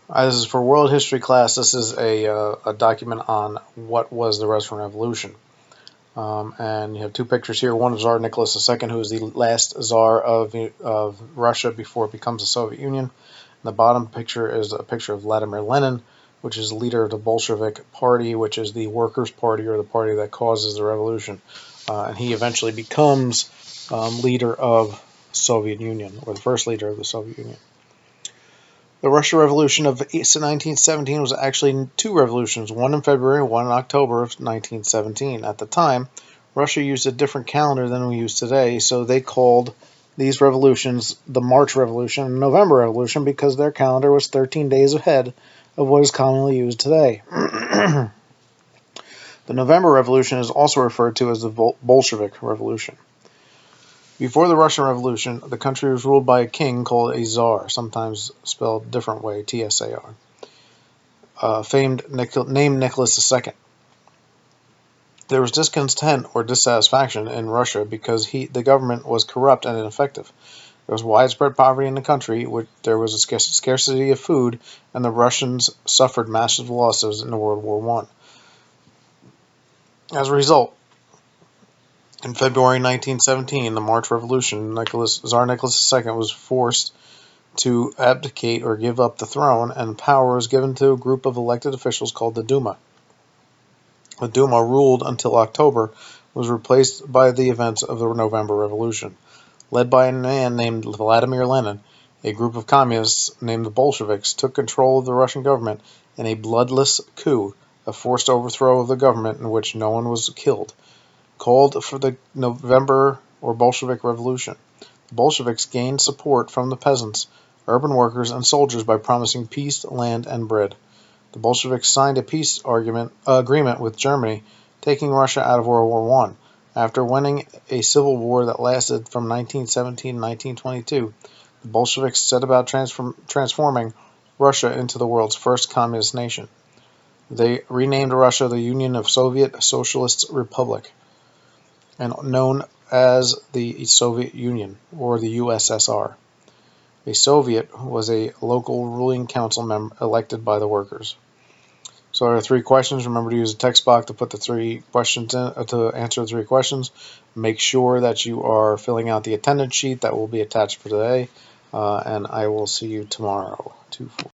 This is for World History class. This is a document on what was the Russian Revolution. And you have two pictures here. One of Tsar Nicholas II, who is the last Tsar of Russia before it becomes the Soviet Union. And the bottom picture is a picture of Vladimir Lenin, which is the leader of the Bolshevik Party, which is the Workers' Party, or the party that causes the revolution. And he eventually becomes leader of Soviet Union, or the first leader of the Soviet Union. The Russian Revolution of 1917 was actually two revolutions, one in February and one in October of 1917. At the time, Russia used a different calendar than we use today, so they called these revolutions the March Revolution and November Revolution because their calendar was 13 days ahead of what is commonly used today. The November Revolution is also referred to as the Bolshevik Revolution. Before the Russian Revolution, the country was ruled by a king called a Tsar, sometimes spelled a different way, Tsar, named Nicholas II. There was discontent or dissatisfaction in Russia because the government was corrupt and ineffective. There was widespread poverty in the country, there was a scarcity of food, and the Russians suffered massive losses in World War I. As a result, in February 1917, the March Revolution, Tsar Nicholas II was forced to abdicate or give up the throne, and power was given to a group of elected officials called the Duma. The Duma ruled until October, was replaced by the events of the November Revolution. Led by a man named Vladimir Lenin, a group of communists named the Bolsheviks took control of the Russian government in a bloodless coup, a forced overthrow of the government in which no one was killed, called for the November or Bolshevik Revolution. The Bolsheviks gained support from the peasants, urban workers, and soldiers by promising peace, land, and bread. The Bolsheviks signed a peace agreement with Germany, taking Russia out of World War I. After winning a civil war that lasted from 1917 to 1922, the Bolsheviks set about transforming Russia into the world's first communist nation. They renamed Russia the Union of Soviet Socialist Republic, and known as the Soviet Union, or the USSR. A Soviet was a local ruling council member elected by the workers. So there are three questions. Remember to use a text box to put the three questions in, to answer the three questions. Make sure that you are filling out the attendance sheet that will be attached for today, and I will see you tomorrow.